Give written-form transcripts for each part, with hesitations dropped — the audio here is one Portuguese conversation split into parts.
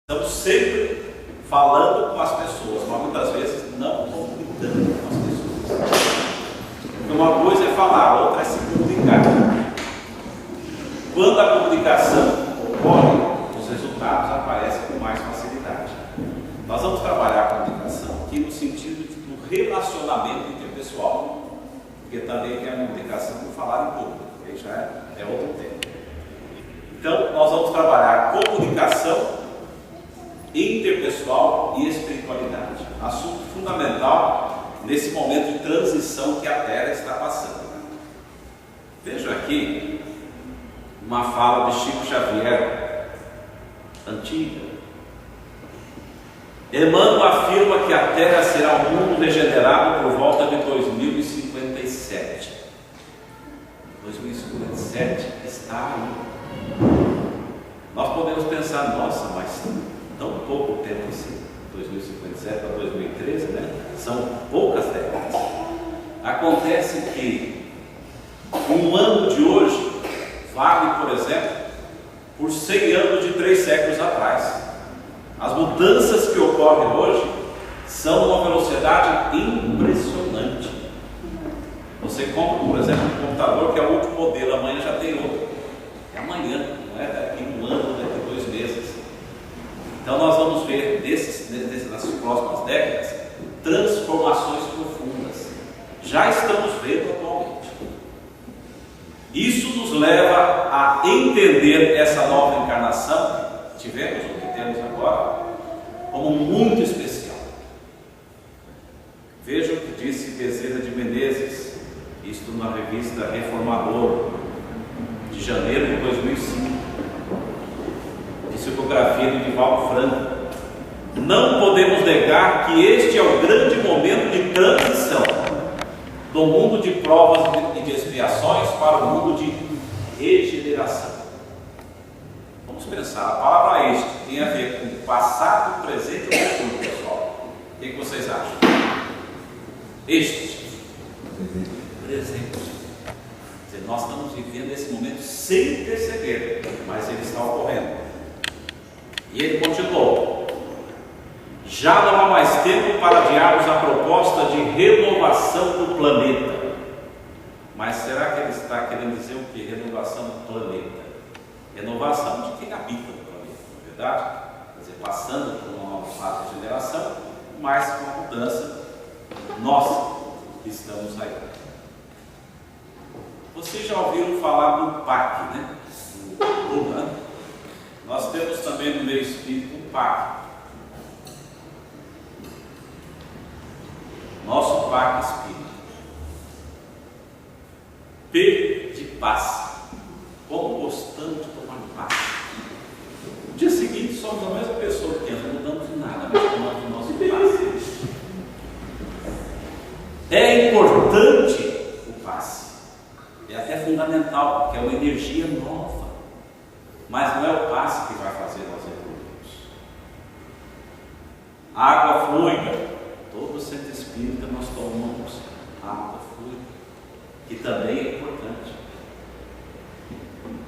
Estamos sempre falando com as pessoas, mas muitas vezes não comunicando com as pessoas. Uma coisa é falar, a outra é se comunicar. Quando a comunicação ocorre, os resultados aparecem com mais facilidade. Nós vamos trabalhar a comunicação aqui no sentido do relacionamento interpessoal, porque também tem a comunicação por falar em público, que já é outro tema. Então, nós vamos trabalhar comunicação interpessoal e espiritualidade, assunto fundamental nesse momento de transição que a Terra está passando. Veja aqui uma fala de Chico Xavier, antiga. Emmanuel afirma que a Terra será um mundo regenerado por volta de 2057. 2057 está aí. Nós podemos pensar, nossa, mas tão pouco tempo assim, 2057 para 2013, né? São poucas décadas. Acontece que um ano de hoje vale, por exemplo, por 100 anos de 3 séculos atrás. As mudanças que ocorrem hoje são uma velocidade impressionante. Você compra, por exemplo, um computador que é o último modelo, amanhã já tem outro. É amanhã, não é daqui um ano, daqui 2 meses. Então nós vamos ver nas próximas décadas transformações profundas. Já estamos vendo atualmente. Isso nos leva a entender essa nova encarnação que tivemos, ou que temos agora, como muito especial. Veja o que disse Bezerra de Menezes, isto na revista Reformador, de janeiro de 2005. Psicografia de Divaldo Franco. Não podemos negar que este é o grande momento de transição do mundo de provas e de expiações para o mundo de regeneração. Vamos pensar, a palavra este tem a ver com passado, presente e futuro, pessoal. O que vocês acham? Este presente. Quer dizer, nós estamos vivendo esse momento sem perceber, mas ele está ocorrendo. E ele continuou: já não há mais tempo para adiarmos a proposta de renovação do planeta. Mas será que ele está querendo dizer o que? Renovação do planeta. Renovação de quem habita no planeta, não é verdade? Quer dizer, passando por uma nova fase de regeneração, mas com uma mudança nossa que estamos aí. Vocês já ouviram falar do PAC, né? Do Lula, né? Nós temos também no meio espírito um PAC. Nosso PAC espírita. P de paz. Como gostamos de tomar paz. No dia seguinte somos a mesma pessoa que não mudamos em nada, mas tomamos o nosso passe. É importante o passe. É até fundamental, porque é uma energia nova. Mas não é o passe que vai fazer nós evoluirmos. Água fluida. Todo centro espírita nós tomamos água fluida, que também é importante.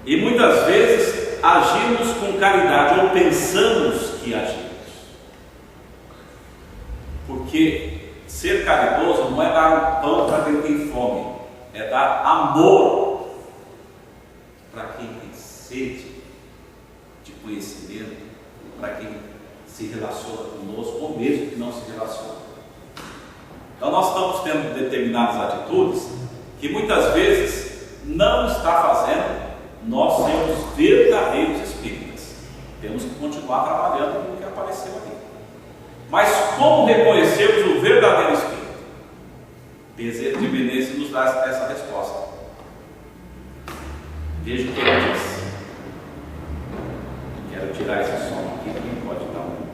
E muitas vezes agimos com caridade, ou pensamos que agimos. Porque ser caridoso não é dar um pão para quem tem fome, é dar amor para quem tem sede de conhecimento, para quem se relaciona conosco, ou mesmo que não se relaciona. Então nós estamos tendo determinadas atitudes que muitas vezes não está fazendo nós sermos verdadeiros espíritas. Temos que continuar trabalhando com o que apareceu ali. Mas como reconhecermos o verdadeiro espírito? Bezerra de Menezes nos dá essa resposta. Veja o que ele diz. Quero tirar esse som aqui, quem pode dar um.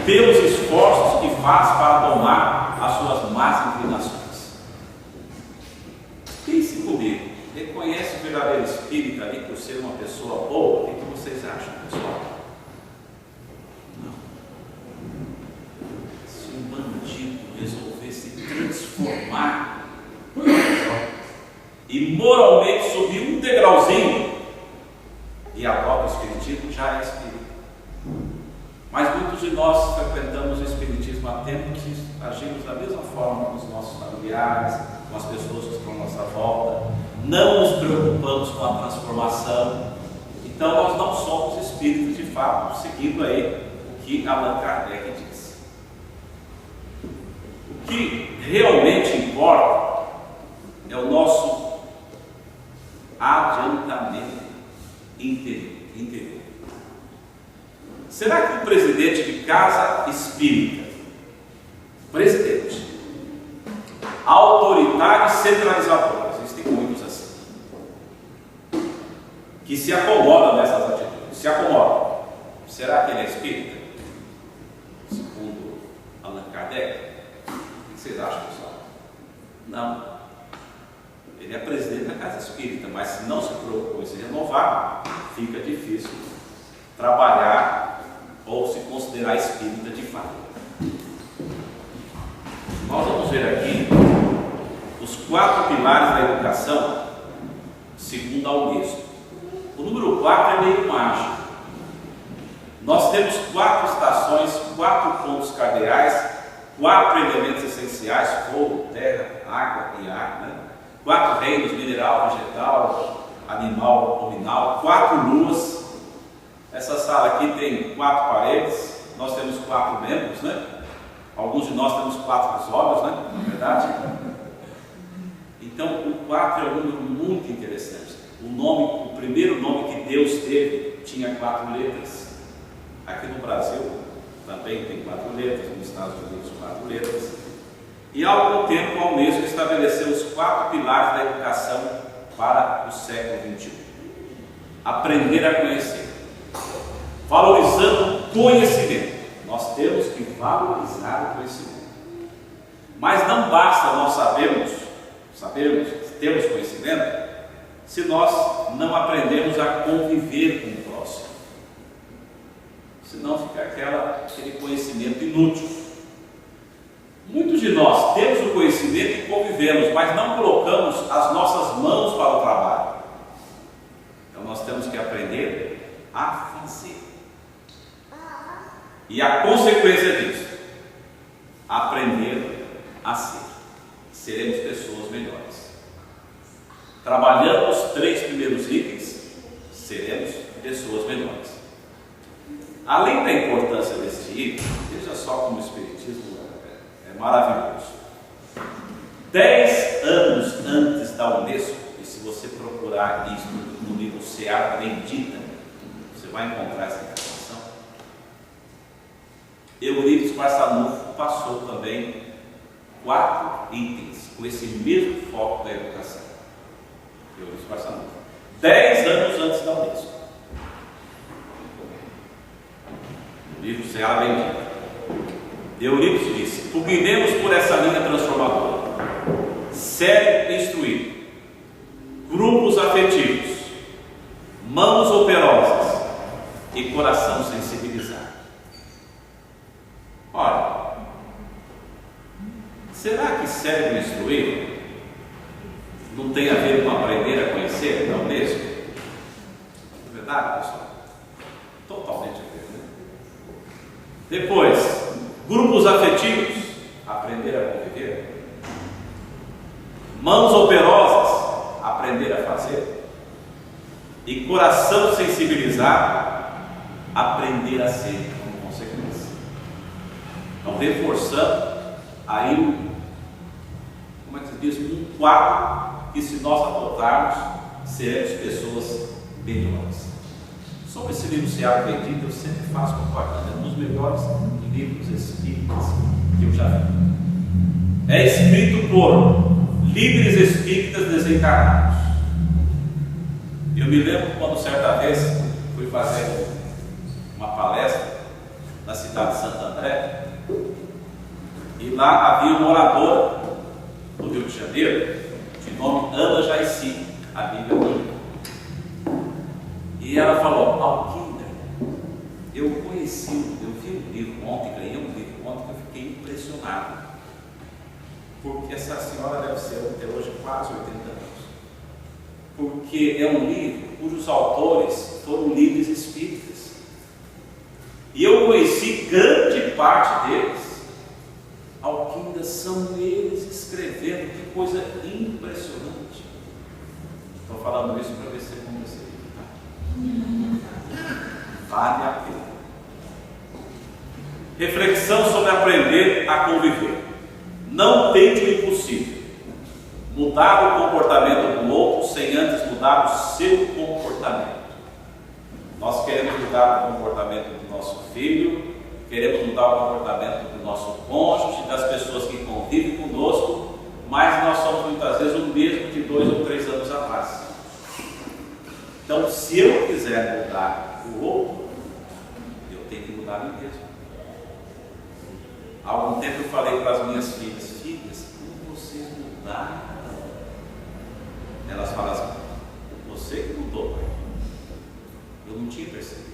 pelos esforços que faz para domar as suas más inclinações. Pense comigo, reconhece o verdadeiro espírita ali por ser uma pessoa boa? O que vocês acham, pessoal? Não. Se um bandido resolver se transformar e moralmente subir um degrauzinho e adota o espiritismo, já é espírita. Mas muitos de nós frequentamos o espiritismo há tempos e agimos da mesma forma com os nossos familiares, com as pessoas que estão à nossa volta, não nos preocupamos com a transformação. Então nós não somos espíritos de fato, seguindo aí o que Allan Kardec diz. O que realmente importa é o nosso adiantamento interior. Será que o presidente de casa espírita, presidente, autoritário e centralizador, existem muitos assim, que se acomodam nessas atitudes, se acomodam, será que ele é espírita? Segundo Allan Kardec, o que vocês acham, pessoal? Não. Ele é presidente da casa espírita, mas se não se preocupou em se renovar, fica difícil trabalhar ou se considerar espírita de fato. Nós vamos ver aqui os 4 pilares da educação segundo a Unesco. O número 4 é meio mágico. Nós temos 4 estações, 4 pontos cardeais, 4 elementos essenciais: fogo, terra, água e ar, né? 4 reinos: mineral, vegetal, animal, nominal, 4 luas. Essa sala aqui tem 4 paredes, nós temos 4 membros, né? Alguns de nós temos 4 olhos, né? Na verdade. Então, o 4 é um número muito interessante. O primeiro nome que Deus teve tinha 4 letras. Aqui no Brasil também tem 4 letras, nos Estados Unidos 4 letras. E há algum tempo a Unesco estabeleceu os 4 pilares da educação para o século XXI. Aprender a conhecer, valorizando o conhecimento. Nós temos que valorizar o conhecimento. Mas não basta nós sabermos que temos conhecimento, se nós não aprendemos a conviver com o próximo. Senão fica aquele conhecimento inútil. Muitos de nós temos o conhecimento e convivemos, mas não colocamos as nossas mãos para o trabalho. Então nós temos que aprender a fazer. E a consequência disso, aprender a ser. Seremos pessoas melhores. Trabalhando os 3 primeiros itens, seremos pessoas melhores. Além da importância desse item, veja só como o Espiritismo é maravilhoso. 10 anos antes da Unesco, e se você procurar isso no livro Seara Bendita, você vai encontrar essa informação. Eurípides Barçanufo passou também 4 itens com esse mesmo foco da educação. Eurípides Barçanufo, 10 anos antes da Unesco. No livro Seara Bendita, Eurípides disse: pugnemos por essa linha transformadora, cérebro instruído, grupos afetivos, mãos operosas e coração sensibilizado. Ora, será que cérebro instruído não tem a ver com aprender a conhecer, não mesmo? É verdade, pessoal? Totalmente a ver, né? Depois, grupos afetivos, aprender a conviver. Mãos operosas, aprender a fazer. E coração sensibilizado, aprender a ser como consequência. Então, reforçando aí, como é que se diz? Um quadro que, se nós adotarmos, seremos pessoas melhores. Sobre esse livro Seara Bendita, eu sempre faço propaganda, é um dos melhores livros espíritas que eu já vi. É escrito por líderes espíritas desencarnados. Eu me lembro quando certa vez fui fazer uma palestra na cidade de Santo André, e lá havia uma moradora do Rio de Janeiro, de nome Ana Jaici, amiga minha. E ela falou: Alquinda, eu vi um livro ontem, ganhei um livro ontem, que eu fiquei impressionado, porque essa senhora deve ter hoje quase 80 anos, porque é um livro cujos autores foram líderes espíritas, e eu conheci grande parte deles. Alquinda, são eles escrevendo, que coisa impressionante. Estou falando isso para ver se você conhece, tá? Vale a pena. Reflexão sobre aprender a conviver. Não tente o impossível. Mudar o comportamento do outro sem antes mudar o seu comportamento. Nós queremos mudar o comportamento do nosso filho, queremos mudar o comportamento do nosso cônjuge, das pessoas que convivem conosco, mas nós somos muitas vezes o mesmo de 2 ou 3 anos atrás. Então, se eu quiser mudar o outro, eu tenho que mudar a mim mesmo. Há algum tempo eu falei para as minhas filhas: filhas, como vocês mudaram? Elas falam assim: você que mudou, pai. Eu não tinha percebido.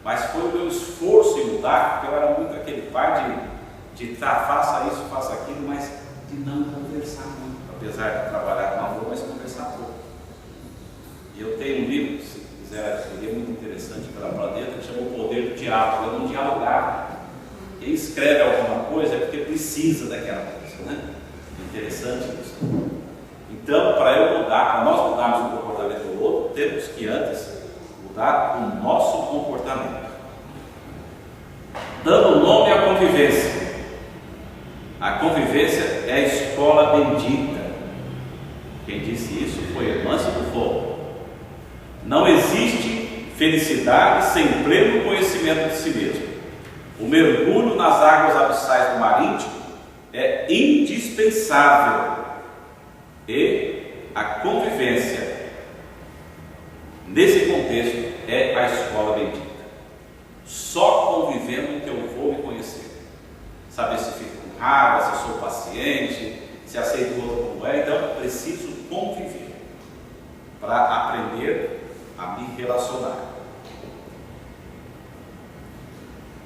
Mas foi o meu esforço em mudar, porque eu era muito aquele pai de faça isso, faça aquilo, mas de não conversar muito, apesar de trabalhar com amor, mas conversar pouco. E eu tenho um livro, se quiser adquirir, muito interessante pela Planeta, que chama O Poder do Diálogo. Eu não dialogava. Quem escreve alguma coisa é porque precisa daquela coisa, né? Interessante isso. Então, para eu mudar, para nós mudarmos o comportamento do outro, temos que antes mudar o nosso comportamento. Dando nome à convivência. A convivência é a escola bendita. Quem disse isso foi Hermâncio do Fogo. Não existe felicidade sem pleno conhecimento de si mesmo. O mergulho nas águas abissais do mar íntimo é indispensável, e a convivência nesse contexto é a escola bendita. Só convivendo que eu vou me conhecer, saber se fico com raiva, se sou paciente, se aceito o outro como é. Então preciso conviver para aprender a me relacionar.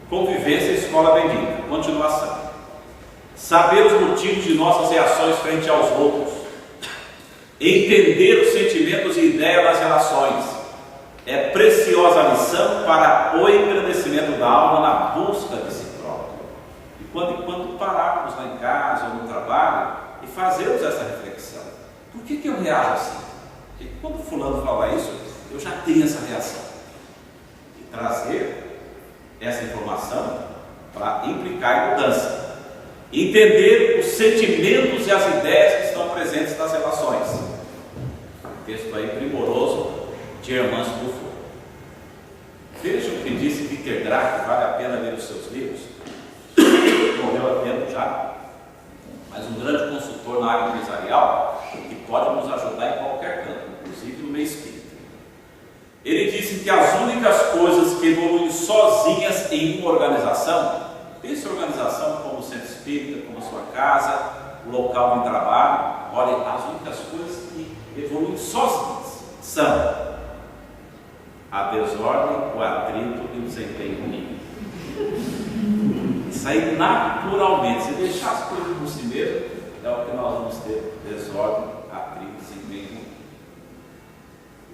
Convivência e escola bendita. Continuação. Saber os motivos de nossas reações frente aos outros. Entender os sentimentos e ideias das relações. É preciosa lição para o engrandecimento da alma na busca de si próprio. E quando pararmos lá em casa ou no trabalho e fazermos essa reflexão: por que eu reajo assim? Porque quando fulano fala isso, eu já tenho essa reação. E trazer essa informação para implicar em mudança. Entender os sentimentos e as ideias que estão presentes nas relações. Um texto aí primoroso de Hermâncio do Fogo. Veja o que disse Peter Drucker, vale a pena ler os seus livros. Morreu há tempo já, mas um grande consultor na área empresarial que pode nos ajudar em qualquer campo, inclusive no meio espírita. Ele disse que as únicas coisas que evoluem sozinhas em uma organização, pense a organização como o centro espírita, como a sua casa, o local de trabalho, olha, as únicas coisas que evoluem sozinhas são a desordem, o atrito e o desempenho ruim. Isso aí naturalmente, se deixar as coisas por si mesmo, é o que nós vamos ter: desordem, atrito e desempenho ruim.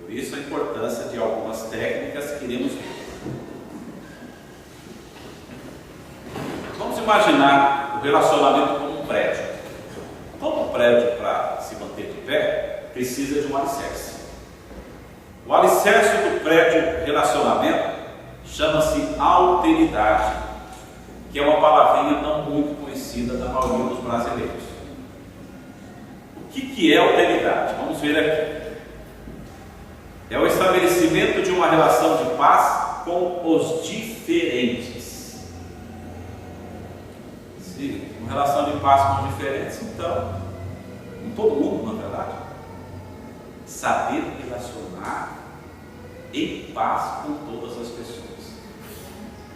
Por isso a importância de algumas técnicas que iremos ver. Vamos imaginar o relacionamento como um prédio. Todo prédio, para se manter de pé, precisa de um alicerce. O alicerce do prédio relacionamento chama-se alteridade, que é uma palavrinha não muito conhecida da maioria dos brasileiros. O que é alteridade? Vamos ver aqui. É o estabelecimento de uma relação de paz com os diferentes. Sim, uma relação de paz com os diferentes, então, com todo mundo, na verdade. Saber relacionar em paz com todas as pessoas.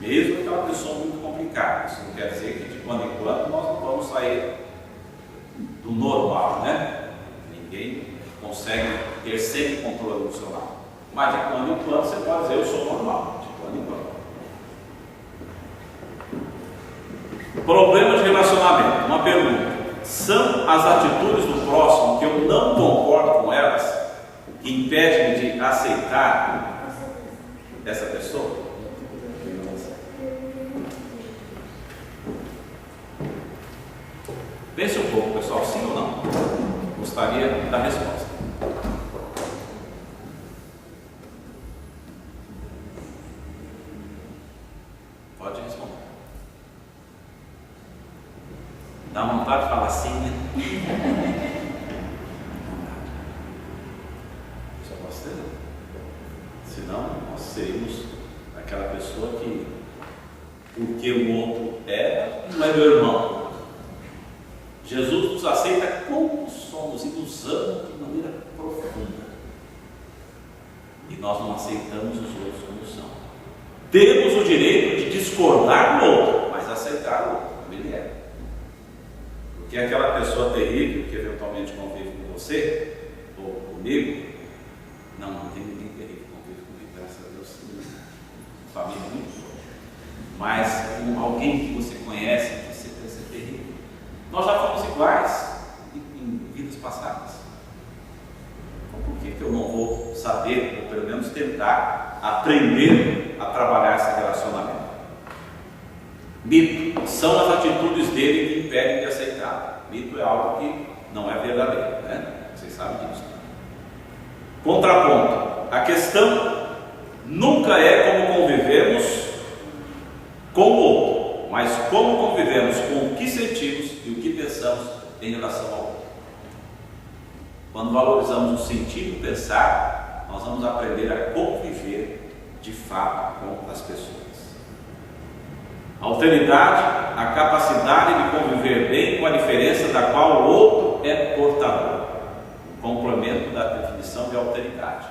Mesmo aquela pessoa muito complicada. Isso não quer dizer que de quando em quando nós não vamos sair do normal, né? Ninguém consegue ter sempre controle emocional. Mas de quando em quando você pode dizer, eu sou normal, de quando em quando. Problemas de relacionamento. Uma pergunta: são as atitudes do próximo que eu não concordo com elas que impedem de aceitar essa pessoa? Pense um pouco, pessoal, sim ou não? Gostaria da resposta. Pode responder. Dá vontade de falar sim, né? Só posso ter? Senão, nós seríamos aquela pessoa que, porque o outro não é meu irmão. Jesus nos aceita como somos e nos ama de maneira profunda. E nós não aceitamos os outros como são. Temos o direito de discordar do outro, mas aceitar o outro como ele é. Porque aquela pessoa terrível que eventualmente convive com você, ou comigo, não tem ninguém terrível que convive comigo, graças a Deus, família muito boa. Mas alguém que você conhece, que você pensa terrível. Nós já fomos iguais em vidas passadas. Então, por que eu não vou saber, ou pelo menos tentar, aprender a trabalhar esse relacionamento? Mito são as atitudes dele que impedem de aceitar. Mito é algo que não é verdadeiro, né? Vocês sabem disso. Contraponto: a questão nunca é como convivemos com o outro, mas como convivemos com o que sentimos e o que pensamos em relação ao outro. Quando valorizamos o sentir e o pensar, nós vamos aprender a conviver de fato com as pessoas. A alteridade, a capacidade de conviver bem com a diferença da qual o outro é portador. Complemento da definição de alteridade.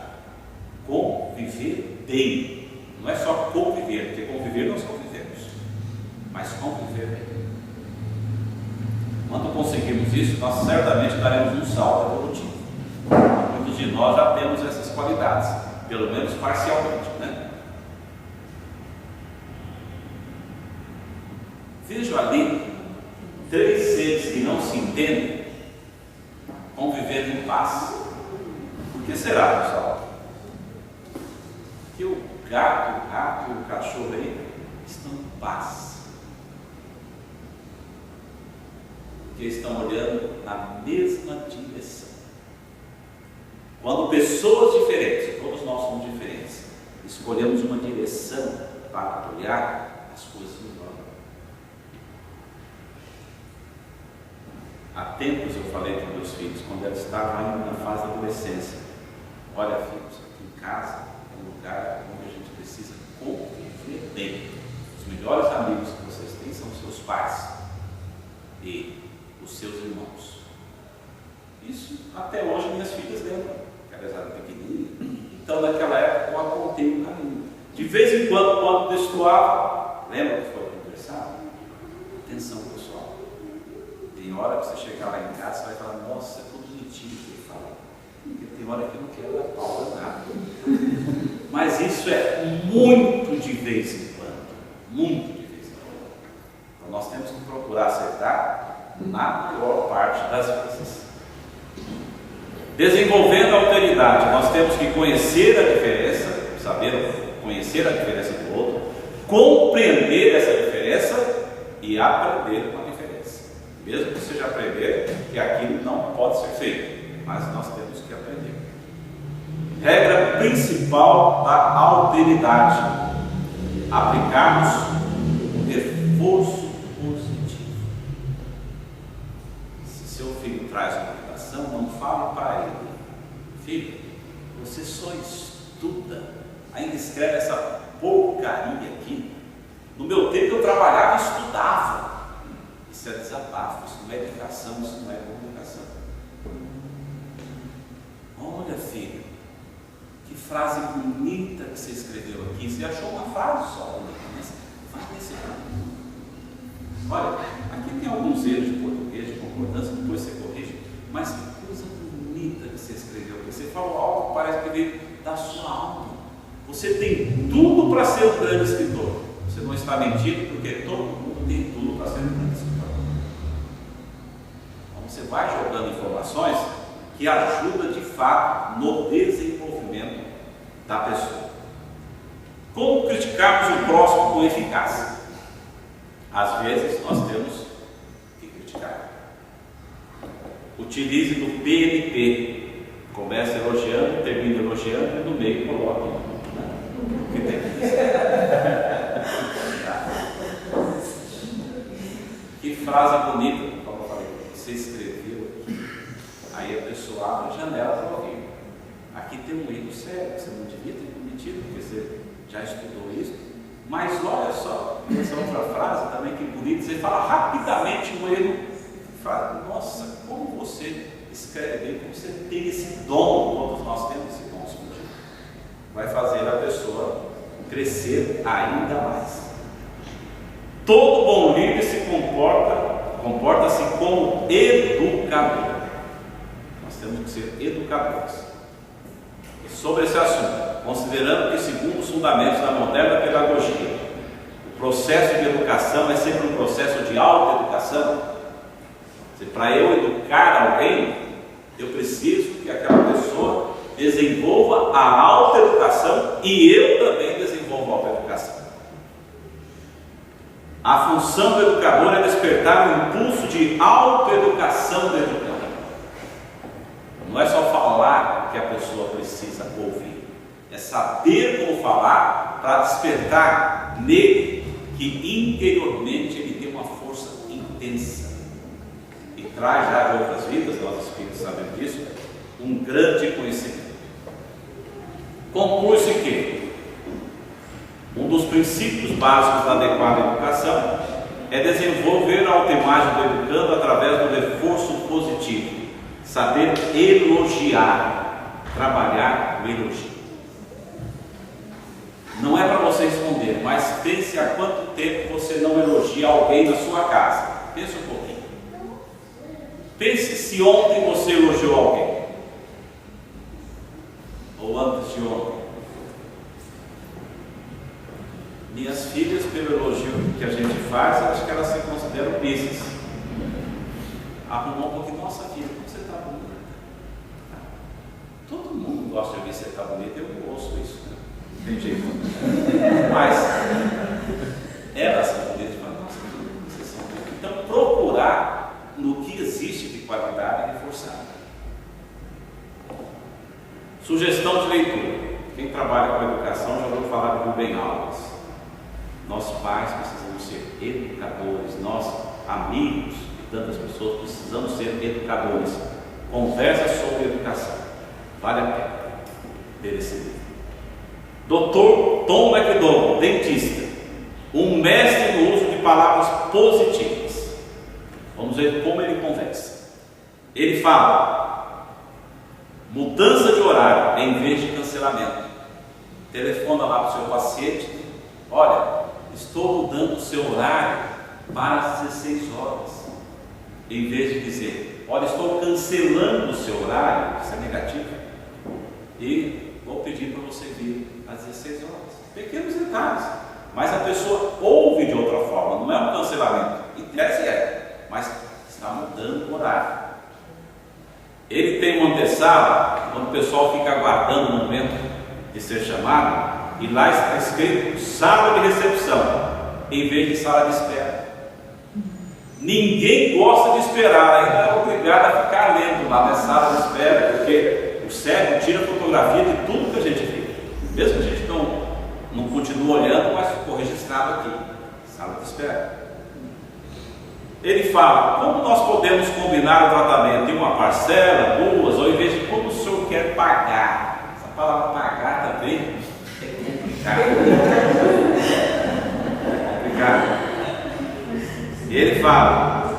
Conviver bem. Não é só conviver, porque conviver nós convivemos, mas conviver bem. Quando conseguimos isso, nós certamente daremos um salto evolutivo. Muitos de nós já temos essas qualidades, pelo menos parcialmente, né? Vejo ali 3 seres que não se entendem convivendo em paz. Por que será, pessoal? Que o gato, o rato e o cachorro aí estão em paz. Porque estão olhando na mesma direção. Quando pessoas diferentes, todos nós somos diferentes, escolhemos uma direção para olhar, as coisas mudam. Há tempos eu falei para meus filhos, quando eles estavam ainda na fase da adolescência: olha, filhos, aqui em casa é um lugar onde a gente precisa conviver bem. Os melhores amigos que vocês têm são os seus pais e os seus irmãos. Isso até hoje minhas filhas lembram, que elas eram pequenininhas. Então naquela época eu apontei o caminho. De vez em quando destoava, lembra que foi conversar? Atenção, pessoal. Tem hora que você chegar lá em casa, você vai falar: nossa, é tudo bonitinho que ele fala. Porque tem hora que eu não quero dar pau nada. Mas isso é muito de vez em quando. Muito de vez em quando. Então nós temos que procurar acertar na maior parte das vezes. Desenvolvendo a alteridade, nós temos que conhecer a diferença, saber conhecer a diferença do outro, compreender essa diferença e aprender com a diferença. Mesmo que seja aprender que aquilo não pode ser feito, mas nós temos que aprender. Regra principal da alteridade: aplicarmos um reforço positivo. Se seu filho traz uma aplicação, não fale para ele: filho, você só estuda, ainda escreve essa porcaria aqui. No meu tempo eu trabalhava e estudava. Isso é desabafo, isso não é educação, isso não é comunicação. Olha, filho, que frase bonita que você escreveu aqui. Você achou uma frase só, mas concordância, depois você corrige, mas que coisa bonita que você escreveu, porque você falou algo que parece que veio da sua alma. Você tem tudo para ser um grande escritor. Você não está mentindo, porque todo mundo tem tudo para ser um grande escritor. Então você vai jogando informações que ajudam de fato no desenvolvimento da pessoa. Como criticarmos o próximo com eficácia? Às vezes nós temos que criticar. Utilize do PNP. Começa elogiando, termina elogiando e no meio coloca o que tem que dizer. Que frase bonita, como eu falei, você escreveu aqui. Aí a pessoa abre a janela para ouvir. Aqui tem um erro sério, você não devia ter cometido, porque você já estudou isso. Mas olha só, essa outra frase também que bonita, você fala rapidamente um erro. Fala, nossa, como você escreve bem, como você tem esse dom, todos nós temos esse dom escondido. Vai fazer a pessoa crescer ainda mais. Todo bom líder se comporta-se como educador. Nós temos que ser educadores. E sobre esse assunto, considerando que, segundo os fundamentos da moderna pedagogia, o processo de educação é sempre um processo de autoeducação. Para eu educar alguém, eu preciso que aquela pessoa desenvolva a autoeducação e eu também desenvolvo a autoeducação. A função do educador é despertar o impulso de autoeducação do educador. Não é só falar que a pessoa precisa ouvir, é saber como falar para despertar nele que interiormente ele tem uma força intensa. E traz já de outras vidas, nós espíritos sabemos disso, um grande conhecimento. Conclui-se que um dos princípios básicos da adequada educação é desenvolver a autoimagem do educando através do reforço positivo, saber elogiar, trabalhar o elogio. Não é para você esconder, mas pense há quanto tempo você não elogia alguém na sua casa. Pense um pouquinho. Pense se ontem você elogiou alguém, ou antes de ontem. Minhas filhas, pelo elogio que a gente faz, acho que elas se consideram business. Arrumou um pouquinho, nossa filha, como você está bonita. Todo mundo gosta de ver você está bonita, eu ouço isso, né? Não tem jeito. Mas elas são bonitas, mas nossa, vocês são bonitas. Então, procurar no que existe de qualidade e reforçar. Sugestão de leitura. Quem trabalha com educação já ouviu falar de Rubem Alves. Nós pais precisamos ser educadores, nós amigos de tantas pessoas precisamos ser educadores. Conversa sobre educação. Vale a pena ler esse livro. Dr. Tom McDonald, dentista, um mestre no uso de palavras positivas. Vamos ver como ele conversa. Ele fala: mudança de horário em vez de cancelamento. Telefona lá para o seu paciente: olha, estou mudando o seu horário para as 16 horas. Em vez de dizer: olha, estou cancelando o seu horário, isso é negativo, e vou pedir para você vir às 16 horas. Pequenos detalhes, mas a pessoa ouve de outra forma, não é um cancelamento. Em tese é, mas está mudando o horário. Ele tem uma antessala, quando o pessoal fica aguardando o momento de ser chamado, e lá está escrito sala de recepção, em vez de sala de espera. Ninguém gosta de esperar, ainda é obrigado a ficar lendo lá na sala de espera, porque o cérebro tira fotografia de tudo que a gente vê, mesmo que a gente não continue olhando, mas ficou registrado aqui, sala de espera. Ele fala: como nós podemos combinar o tratamento em uma parcela, duas, ou em vez de como o senhor quer pagar? Essa palavra pagar também é complicado. É complicado. E ele fala: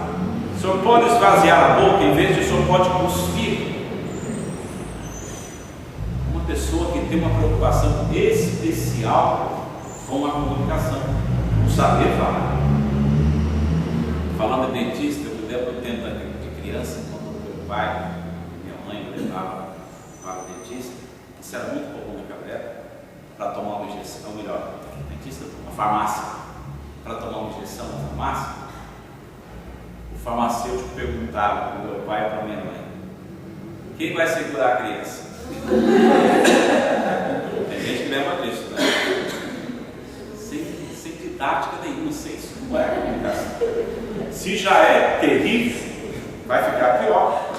o senhor pode esvaziar a boca, em vez de o senhor pode cuspir. Uma pessoa que tem uma preocupação especial com a comunicação, com saber falar. Falando de dentista, eu me lembro do tempo de criança, quando meu pai e minha mãe me levavam para o dentista, isso era muito comum naquela época, para tomar uma injeção, ou melhor, dentista, uma farmácia, para tomar uma injeção na farmácia, o farmacêutico perguntava para o meu pai e para a minha mãe: quem vai segurar a criança? Tem gente que lembra disso, né? Sem didática nenhuma, sem isso não é comunicação. Se já é terrível, vai ficar pior.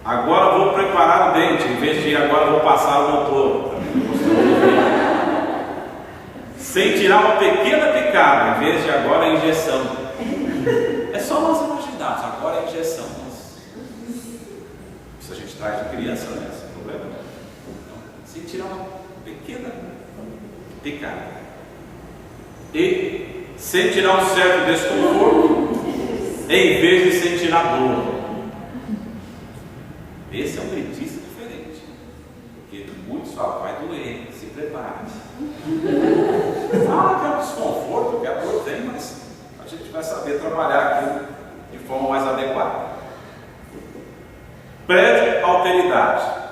Agora vou preparar o dente, em vez de agora vou passar o motor. Sem tirar uma pequena picada, em vez de agora a injeção. É só nós imaginarmos, agora a injeção. Isso a gente traz de criança, né? Esse problema. Então, sem tirar uma pequena picada. E sem tirar um certo desconforto, em vez de sem tirar dor. Esse é um dentista diferente. Porque muitos falam, vai doer, se prepare. Ah, que é um desconforto, que a dor tem, mas a gente vai saber trabalhar aquilo de forma mais adequada. Prévia alteridade.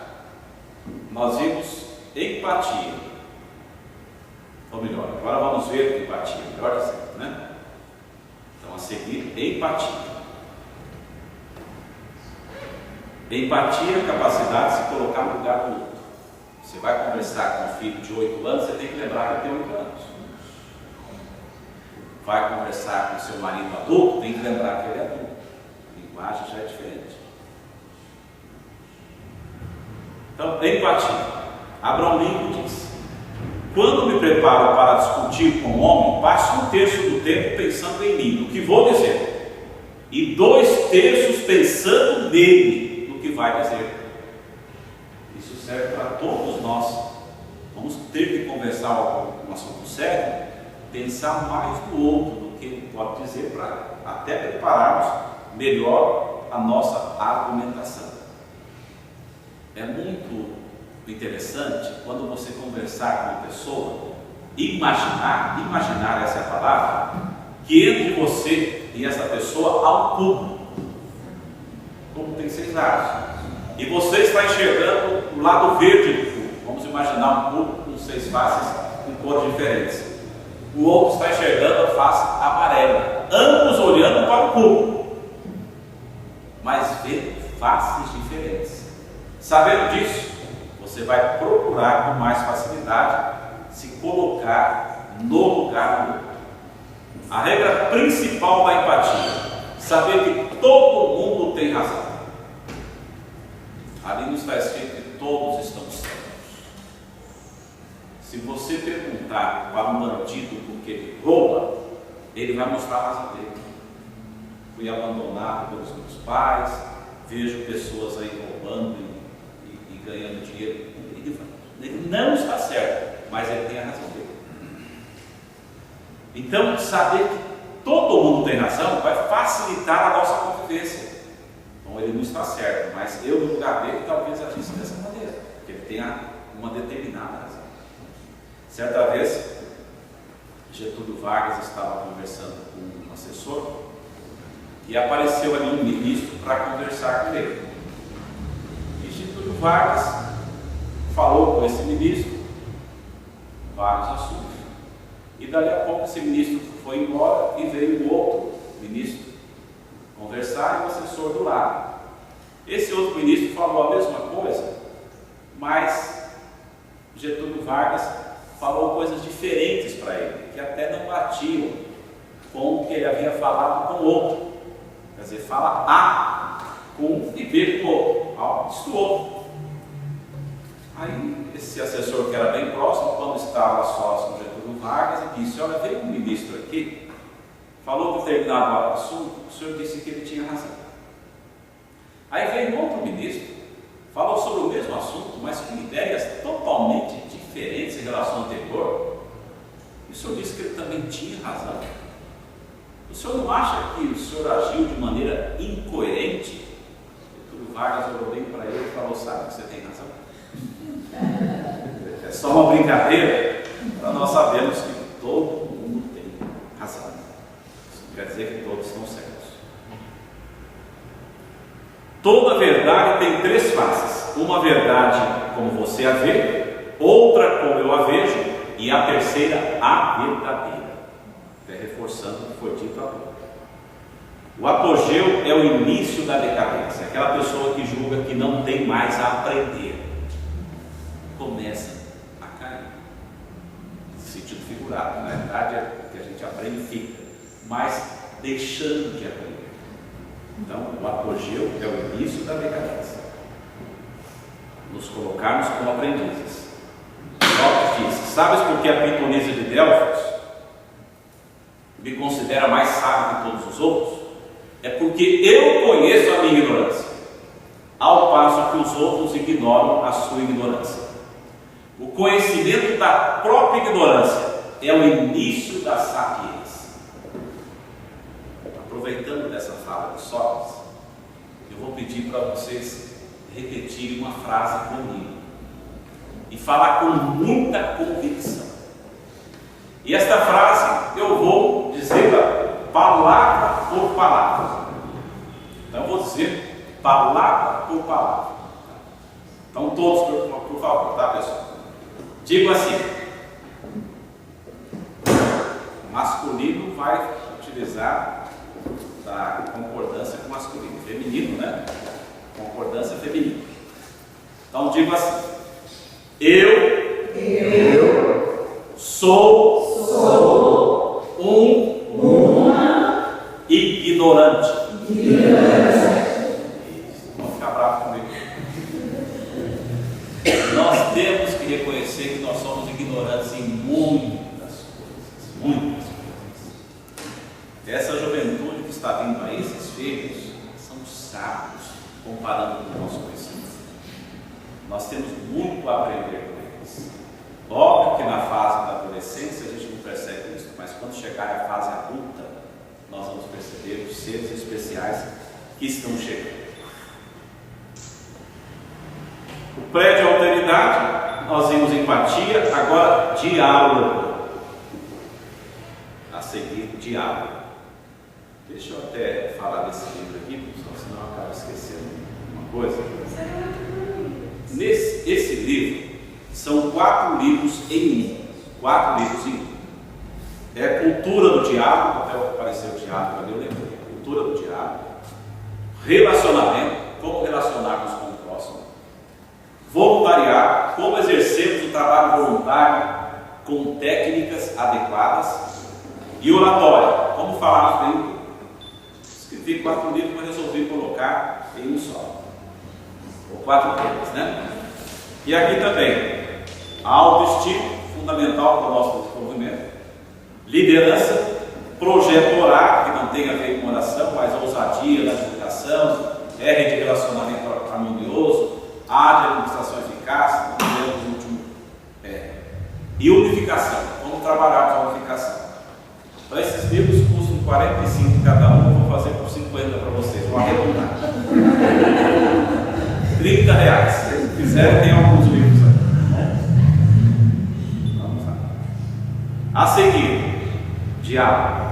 Nós vimos empatia. Ou melhor, agora vamos ver empatia, melhor dizendo, né? Então, a seguir, empatia. Empatia é a capacidade de se colocar no lugar do outro. Você vai conversar com um filho de 8 anos, você tem que lembrar que ele tem 8 anos. Vai conversar com seu marido adulto, tem que lembrar que ele é adulto. A linguagem já é diferente. Então, empatia. Abraham Lincoln diz: quando me preparo para discutir com um homem, passo 1/3 do tempo pensando em mim, no que vou dizer, e 2/3 pensando nele, que vai dizer. Isso serve para todos nós. Vamos ter que conversar um assunto sério, pensar mais no outro do que ele pode dizer, para até prepararmos melhor a nossa argumentação. É muito interessante quando você conversar com uma pessoa, imaginar essa é a palavra, que entre você e essa pessoa há um cubo. O cubo tem 6 lados. E você está enxergando o lado verde do cubo. Vamos imaginar um cubo com 6 faces com cores diferentes. O outro está enxergando a face amarela. Ambos olhando para o cubo, mas vê faces diferentes. Sabendo disso, você vai procurar com mais facilidade se colocar no lugar do outro. A regra principal da empatia: saber que todo mundo tem razão. Ali não está escrito que todos estão certos. Se você perguntar para um bandido por que ele rouba, ele vai mostrar a razão dele. Fui abandonado pelos meus pais, vejo pessoas aí roubando e ganhando dinheiro. Ele não está certo, mas ele tem a razão dele. Então, saber que todo mundo tem razão vai facilitar a nossa convivência. Então, ele não está certo, mas eu, no lugar dele, talvez agisse dessa maneira, porque ele tenha uma determinada razão. Certa vez, Getúlio Vargas estava conversando com um assessor e apareceu ali um ministro para conversar com ele. E Getúlio Vargas falou com esse ministro vários assuntos. E dali a pouco esse ministro foi embora e veio um outro ministro conversar e o assessor do lado. Esse outro ministro falou a mesma coisa, mas Getúlio Vargas falou coisas diferentes para ele, que até não batiam com o que ele havia falado com o outro. Quer dizer, fala A com um e B com o outro. A diz do outro. Aí esse assessor, que era bem próximo, quando estava só com Getúlio Vargas, e disse: olha, veio um ministro aqui, falou determinado assunto, o senhor disse que ele tinha razão. Aí veio outro ministro, falou sobre o mesmo assunto, mas com ideias totalmente diferentes em relação ao anterior, e o senhor disse que ele também tinha razão. O senhor não acha que o senhor agiu de maneira incoerente? Getúlio Vargas olhou bem para ele e falou: sabe que você tem razão? É só uma brincadeira para nós sabermos que todo mundo tem razão. quer dizer que todos estão cegos. Toda verdade tem três faces: uma verdade como você a vê, outra como eu a vejo, e a terceira, a verdadeira. Até reforçando o que foi dito agora. O apogeu é o início da decadência, aquela pessoa que julga que não tem mais a aprender, começa a cair. No sentido figurado, na verdade é que a gente aprende e fica, mas deixando de aprender. Então, o apogeu é o início da decadência. Nos colocarmos como aprendizes. Sócrates disse: sabes por que a pitonisa de Delfos me considera mais sábio que todos os outros? É porque eu conheço a minha ignorância, ao passo que os outros ignoram a sua ignorância. O conhecimento da própria ignorância é o início da sapiência. Aproveitando dessa fala de Sócrates, eu vou pedir para vocês repetirem uma frase comigo e falar com muita convicção. E esta frase eu vou dizer palavra por palavra. Então eu vou dizer palavra por palavra. Então todos, por favor, tá, pessoal? Digo assim: o masculino vai utilizar da concordância com o masculino, feminino, né? Concordância feminina. Então digo assim: eu sou uma ignorante. Vamos ficar bravos comigo. Nós temos que reconhecer que nós somos ignorantes em muitas coisas, muitas coisas. Essa juventude que está vindo a esses filhos são sábios comparando com o nosso conhecimento. Nós temos muito a aprender com eles. Óbvio que na fase da adolescência a gente não percebe isso, mas quando chegar à fase adulta, nós vamos perceber os seres especiais que estão chegando. O prédio é alteridade, nós vimos empatia, agora diálogo. A seguir, diálogo. Deixa eu até falar desse livro aqui, pessoal, senão eu acabo esquecendo uma coisa. Esse livro são 4 livros em 1. 4 livros em 1. É a cultura do diálogo, até apareceu o diálogo ali, eu lembrei. Cultura do diálogo, relacionamento, como relacionarmos com o próximo, voluntariado, como exercermos o trabalho voluntário com técnicas adequadas, e oratória, como falarmos bem. Escrevi 4 livros, mas resolvi colocar em um só, ou 4 temas, né? E aqui também a autoestima, fundamental para o nosso desenvolvimento, liderança, projeto orar, que não tem a ver com oração, mas ousadia na divulgação, R de relacionamento harmonioso, A de administração eficaz, no último R. E unificação, como trabalhar com a unificação. Então esses livros custam 45 cada um, eu vou fazer por 50 para vocês, vou arredondar. R$30. Se quiserem, tem alguns livros aqui. Vamos lá. A seguir, diálogo.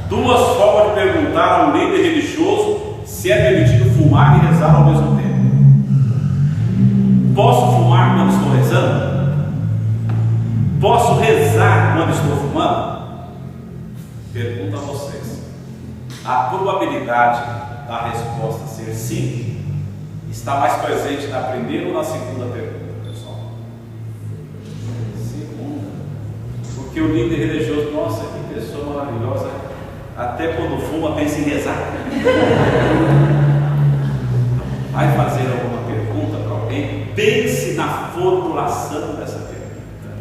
2 formas de perguntar a um líder religioso se é permitido fumar e rezar ao mesmo tempo. Posso fumar quando estou rezando? Posso rezar quando estou fumando? Pergunto a vocês. A probabilidade da resposta ser sim está mais presente na primeira ou na segunda pergunta, pessoal? Segunda. Porque o líder religioso, nossa, que pessoa maravilhosa, até quando fuma pensa em rezar. Vai fazer alguma pergunta para alguém? Pense na formulação dessa pergunta,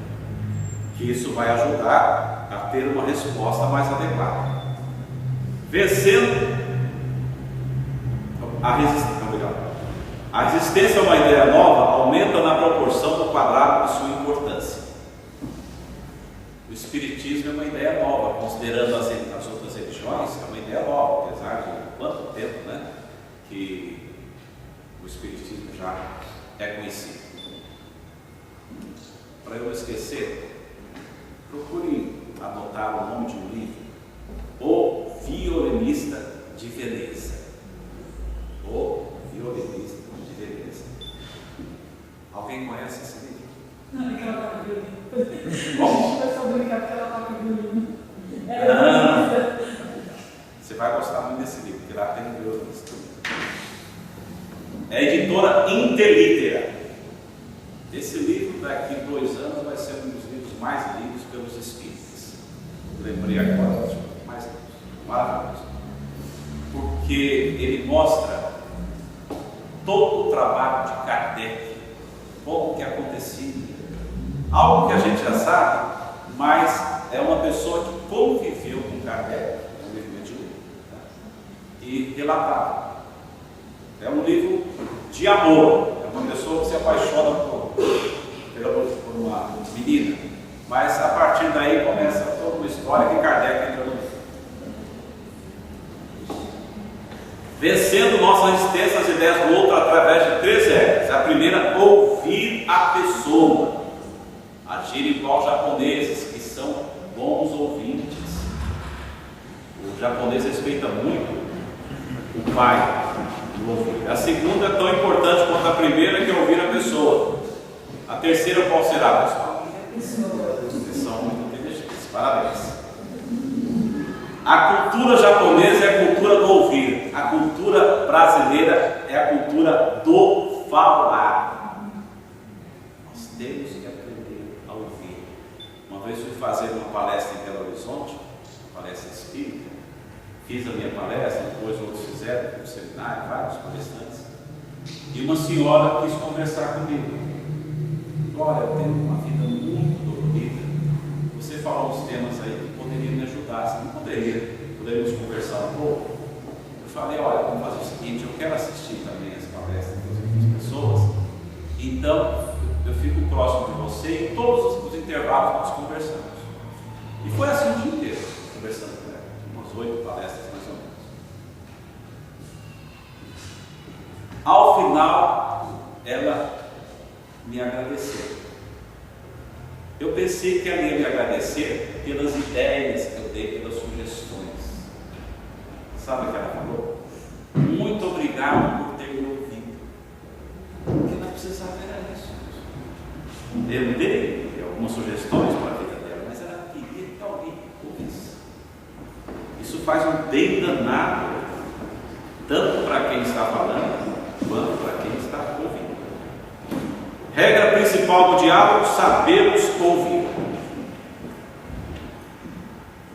que isso vai ajudar a ter uma resposta mais adequada. Vencendo a resistência. A resistência a uma ideia nova aumenta na proporção do quadrado de sua importância. O Espiritismo é uma ideia nova, considerando as outras religiões, é uma ideia nova, apesar de quanto tempo, né, que o Espiritismo já é conhecido. Para eu não esquecer, procure anotar o nome de um livro Violinista de Veneza. O Violinista de Veneza. Alguém conhece esse livro? Não, é que ela toca violino. Bom, Eu só brincar porque ela toca violino. você vai gostar muito desse livro, porque lá tem um violinista. É a editora Interlitera. Esse livro, daqui a 2 anos, vai ser um dos livros mais lidos pelos espíritas. Lembrei agora, mais lidos. Maravilhoso. Porque ele mostra todo o trabalho de Kardec, como que acontecia. Algo que a gente já sabe, mas é uma pessoa que conviveu com Kardec, um livro mediúnico, e relatava. É um livro de amor. É uma pessoa que se apaixona por uma menina, mas a partir daí começa toda uma história que Kardec entra no livro. Vencendo nossa resistência às ideias do outro através de 3 regras. A primeira, ouvir a pessoa. Agir igual japoneses, que são bons ouvintes. O japonês respeita muito o pai do ouvir. A segunda é tão importante quanto a primeira, que é ouvir a pessoa. A terceira qual será, pessoal? Vocês são muito inteligentes, parabéns. A cultura japonesa é a cultura do ouvir. A cultura brasileira é a cultura do falar. Nós temos que aprender a ouvir. Uma vez fui fazer uma palestra em Belo Horizonte, uma palestra espírita. Fiz a minha palestra, depois outros fizeram, um seminário, vários palestrantes. E uma senhora quis conversar comigo. Olha, eu tenho uma vida muito dolorida. Você falou uns temas aí que poderiam me ajudar. Você não poderíamos conversar um pouco? Eu falei, olha, vamos fazer o seguinte, eu quero assistir também as palestras das pessoas. Então, eu fico próximo de você e em todos os intervalos nós conversamos. E foi assim o dia inteiro, conversando com ela. Umas 8 palestras mais ou menos. Ao final, ela me agradeceu. Eu pensei que ela ia me agradecer pelas ideias que eu dei, pelas sugestões. Sabe o que ela falou? Muito obrigado por ter me ouvido. O que ela precisava era isso. Eu dei algumas sugestões para a vida dela, mas ela queria que alguém ouvisse. Isso faz um bem danado, tanto para quem está falando, quanto para quem está ouvindo. Regra principal do diálogo: sabermos ouvir.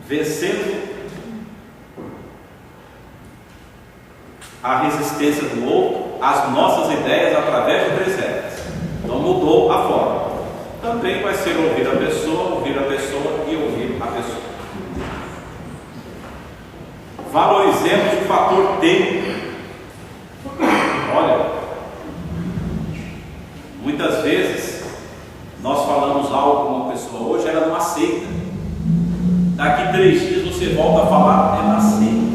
Vencendo a resistência do outro às nossas ideias através de 3 regras. Então mudou a forma. Também vai ser ouvir a pessoa e ouvir a pessoa. Valorizemos o fator tempo. Olha, muitas vezes nós falamos algo com uma pessoa hoje, ela não aceita. Daqui 3 dias você volta a falar, ela aceita.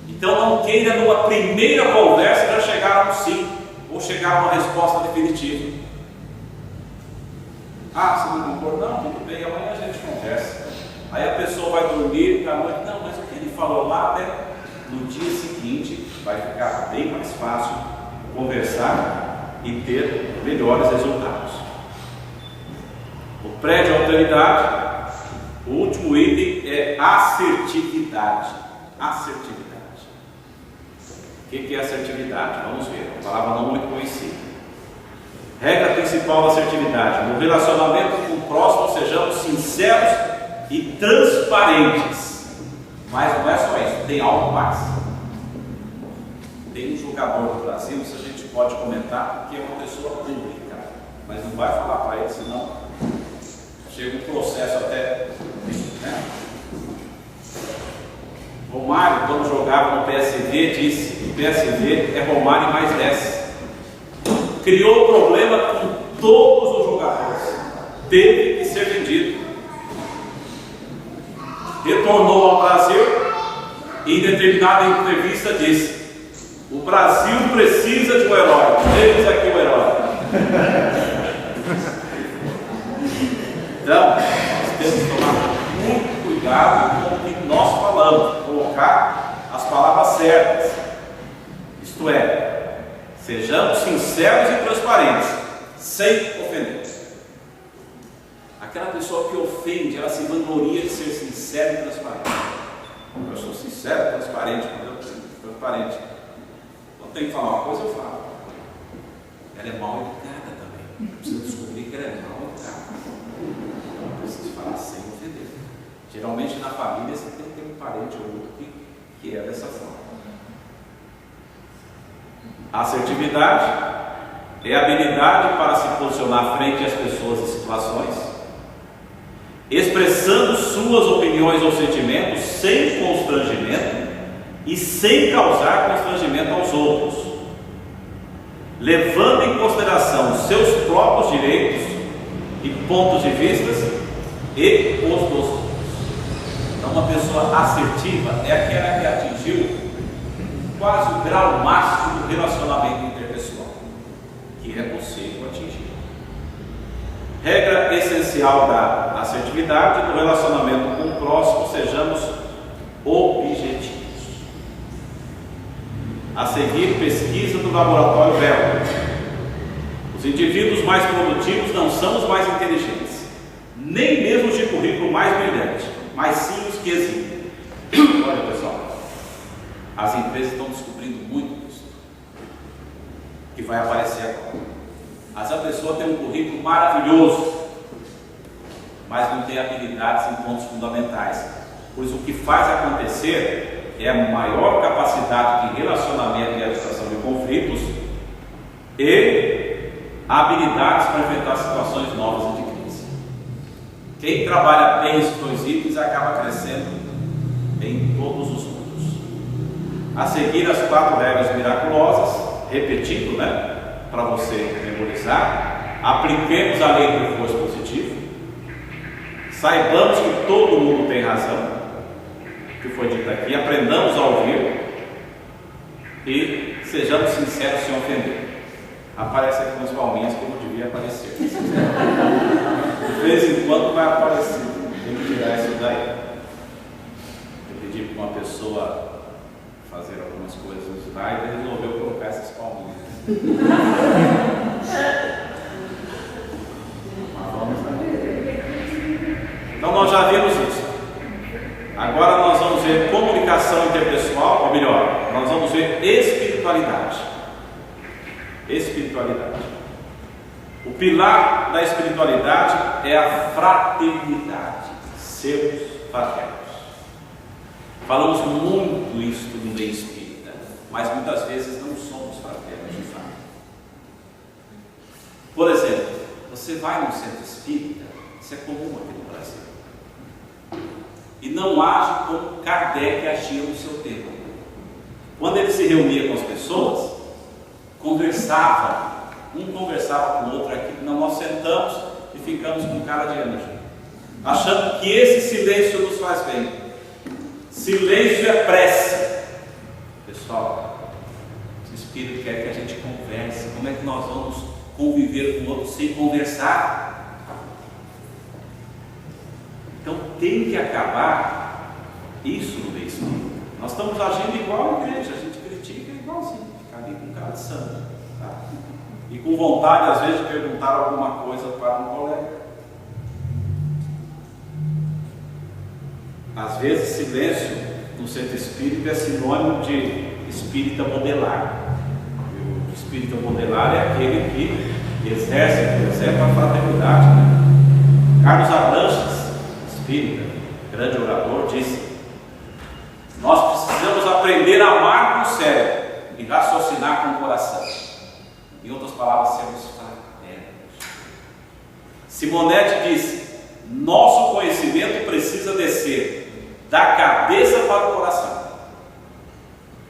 Então não queira numa primeira conversa já chegar a um sim, ou chegar a uma resposta definitiva. Ah, você não concordou? Não, tudo bem, amanhã a gente conversa. Aí a pessoa vai dormir à noite, não, mas o que ele falou lá, né? No dia seguinte vai ficar bem mais fácil conversar e ter melhores resultados. O prédio autoridade, o último item é assertividade. Assertividade. O que é assertividade? Vamos ver, uma palavra não muito conhecida. Regra principal da assertividade: no relacionamento com o próximo, sejamos sinceros e transparentes. Mas não é só isso, tem algo mais. Tem um jogador do Brasil, isso a gente pode comentar, que é uma pessoa pública, mas não vai falar para ele, senão chega um processo até, né? Romário, quando jogava no PSV, disse que o PSV é Romário mais 10. Criou problema com todos os jogadores, teve que ser vendido. Retornou ao Brasil e em determinada entrevista disse: o Brasil precisa de um herói, temos aqui um herói. Então, nós temos que tomar muito cuidado com o que nós falamos, com colocar as palavras certas. Isto é, sejamos sinceros e transparentes, sem ofender. Aquela pessoa que ofende, ela se vangloria de ser sincera e transparente. Eu sou sincero e transparente, transparente. Quando tem que falar uma coisa, eu falo. Ela é mal educada também. Eu preciso descobrir que ela é mal educada. Eu preciso falar sem ofender. Geralmente na família você tem que ter um parente ou outro que é dessa forma. A assertividade é a habilidade para se posicionar frente às pessoas e situações, expressando suas opiniões ou sentimentos sem constrangimento e sem causar constrangimento aos outros, levando em consideração seus próprios direitos e pontos de vista e os dos outros. Então, uma pessoa assertiva é aquela que atingiu quase o grau máximo do relacionamento interpessoal, que é você o atingir. Regra essencial da assertividade no relacionamento com o próximo: sejamos objetivos. A seguir, pesquisa do Laboratório Bell. Os indivíduos mais produtivos não são os mais inteligentes, nem mesmo os de currículo mais brilhante, mas sim os que exibem. Olha, pessoal, as empresas estão descobrindo muito isso, que vai aparecer agora. Essa pessoa tem um currículo maravilhoso, mas não tem habilidades em pontos fundamentais. Por isso, o que faz acontecer é a maior capacidade de relacionamento e administração de conflitos e habilidades para enfrentar situações novas e de crise. Quem trabalha bem esses dois itens acaba crescendo em todos os mundos. A seguir, as 4 regras miraculosas, repetindo, para você memorizar. Apliquemos a lei do reforço positivo. Saibamos que todo mundo tem razão, que foi dito aqui. Aprendamos a ouvir e sejamos sinceros sem ofender. Aparece aqui umas palminhas que não devia aparecer. De vez em quando vai aparecer. Tem que tirar isso daí. Eu pedi para uma pessoa fazer algumas coisas no slide e resolveu colocar essas palminhas. Então nós já vimos isso. Agora nós vamos ver comunicação interpessoal, ou melhor, nós vamos ver espiritualidade. Espiritualidade. O pilar da espiritualidade é a fraternidade. Sermos fraternos. Falamos muito isso no meio espírita, mas muitas vezes não somos fraternos de fato. Por exemplo, você vai num centro espírita, isso é comum aqui no Brasil, e não age como Kardec agia no seu tempo. Quando ele se reunia com as pessoas, conversava, um conversava com o outro aqui, nós sentamos e ficamos com cara de anjo, achando que esse silêncio nos faz bem. Silêncio é prece. Pessoal, o Espírito quer que a gente converse. Como é que nós vamos conviver com o outro sem conversar? Então tem que acabar isso no meio espírita. Nós estamos agindo igual a igreja, a gente critica igualzinho, fica ali com cara de santo, tá? E com vontade às vezes de perguntar alguma coisa para um colega. Às vezes silêncio no centro espírita é sinônimo de espírita modelar. O espírita modelar é aquele que exerce, por exemplo, a fraternidade. Carlos Abranches, espírita, grande orador, disse: nós precisamos aprender a amar com o cérebro e raciocinar com o coração. Em outras palavras, sermos fraternos. Simonete disse: nosso conhecimento precisa descer da cabeça para o coração,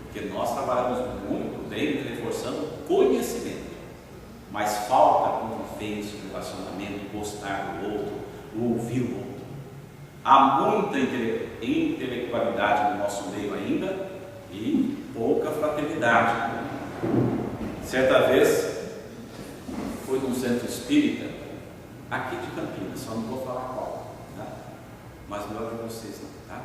porque nós trabalhamos muito bem reforçando o conhecimento, mas falta convivência, relacionamento, gostar do outro, ouvir o outro. Há muita intelectualidade no nosso meio ainda e pouca fraternidade. Certa vez fui num centro espírita aqui de Campinas, só não vou falar qual, tá? Mas não é para vocês não, tá?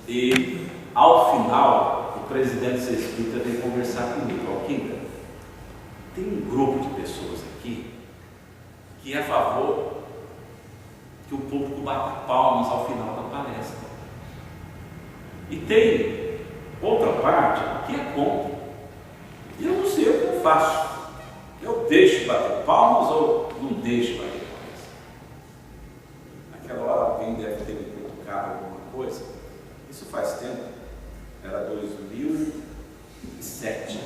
E ao final, o presidente Ser Espírita veio conversar comigo. Alquinda, tem um grupo de pessoas aqui que é a favor que o público bata palmas ao final da palestra. E tem outra parte que é contra. E eu não sei o que eu faço. Eu deixo bater palmas ou não deixo bater palmas? Naquela hora alguém deve ter me cutucado alguma coisa. Isso faz tempo. Era 2007.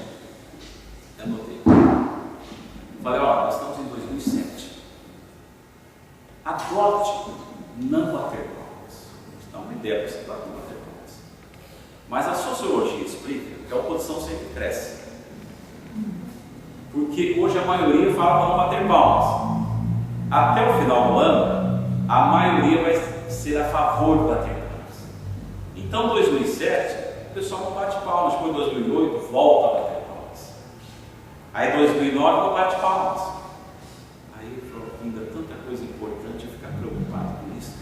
Eu anotei. Falei, olha, nós estamos em 2007. Adote não bater palmas. Dá uma ideia para você não bater palmas. Mas a sociologia explica que a oposição sempre cresce. Porque hoje a maioria fala para não bater palmas. Até o final do ano, a maioria vai ser a favor de bater palmas. Então, em 2007, o pessoal não bate palmas. Depois, em 2008, volta a bater palmas. Aí, em 2009, não bate palmas. Aí, ele falou, ainda tanta coisa importante, eu ficar preocupado com isso.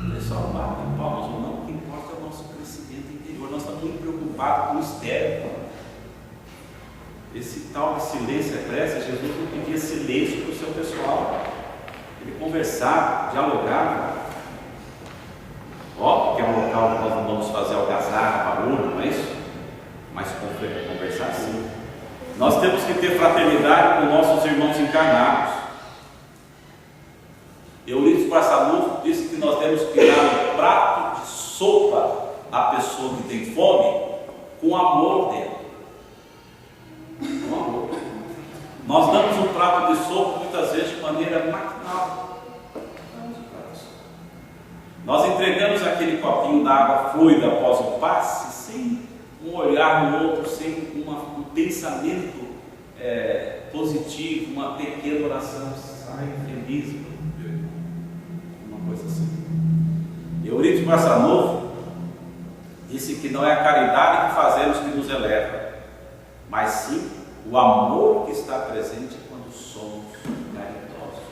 O pessoal bate palmas ou não, o que importa é o nosso crescimento interior. Nós estamos muito preocupados com o externo. Esse tal de silêncio é prece, Jesus não pedia silêncio para o seu pessoal. Ele conversava, dialogava. Óbvio que é um local que nós não vamos fazer algazarra, barulho, não é isso? Mas conversar assim. Nós temos que ter fraternidade com nossos irmãos encarnados. Euripides Barçanufo disse que nós temos que dar um prato de sopa à pessoa que tem fome com amor dela. Com amor. Nós damos um prato de sopa muitas vezes de maneira maquinal. Nós entregamos aquele copinho d'água fluida após o passe, sem um olhar no outro, sem um pensamento positivo, uma pequena oração, sai feliz, meu irmão. Uma coisa assim. Euripides Barçanufo disse que não é a caridade que fazemos que nos eleva, mas sim o amor que está presente quando somos caridosos.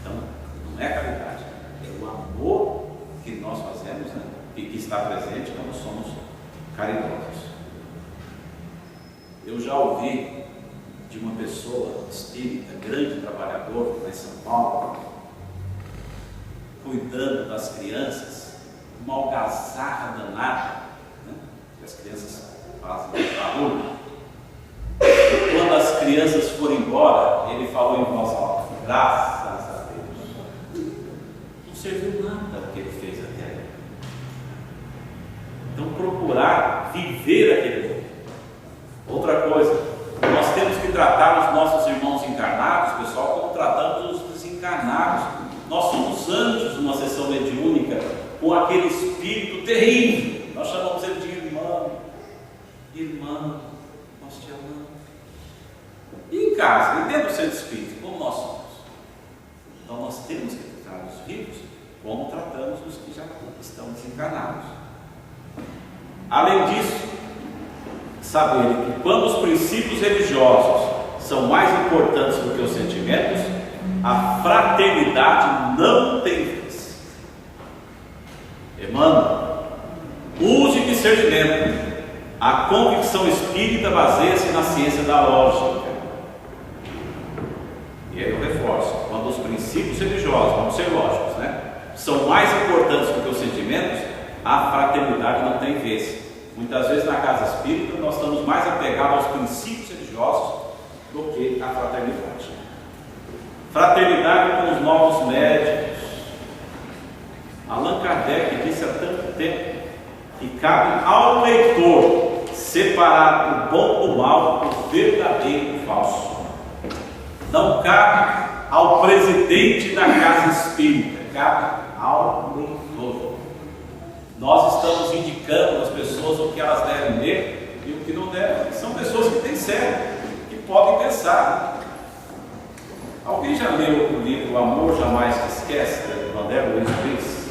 Então, não é a caridade, é o amor que nós fazemos, né? E que está presente quando somos caridosos. Eu já ouvi de uma pessoa espírita, grande trabalhador lá em São Paulo, cuidando das crianças, uma algazarra danada, né? Que as crianças fazem barulho. E quando as crianças foram embora, ele falou em voz alta, graças a Deus. Não serviu nada o que ele fez até agora. Então procurar viver aquele momento. Outra coisa, nós temos que tratar os nossos irmãos encarnados, pessoal, como tratamos os desencarnados. Nós somos anjos numa sessão mediúnica com aquele espírito terrível. Nós chamamos ele de irmão. Irmão, nós te amamos. E em casa, e dentro do centro espírita, como nós somos? Então nós temos que tratar os vivos como tratamos os que já estão desencarnados. Além disso, saber que quando os princípios religiosos são mais importantes do que os sentimentos, a fraternidade não tem vez. Emmanuel, use discernimento. A convicção espírita baseia-se na ciência da lógica. E aí eu reforço, quando os princípios religiosos, vamos ser lógicos, né, são mais importantes do que os sentimentos, a fraternidade não tem vez. Muitas vezes na casa espírita nós estamos mais apegados aos princípios religiosos do que à fraternidade. Fraternidade com os novos médicos. Allan Kardec disse há tanto tempo que cabe ao leitor separar o bom do mal, o verdadeiro do falso. Não cabe ao presidente da casa espírita, cabe ao leitor. Nós estamos indicando às pessoas o que elas devem ler e o que não devem. São pessoas que têm cérebro, que podem pensar. Alguém já leu o livro O Amor Jamais Te Esquece, do André Luiz Briggs?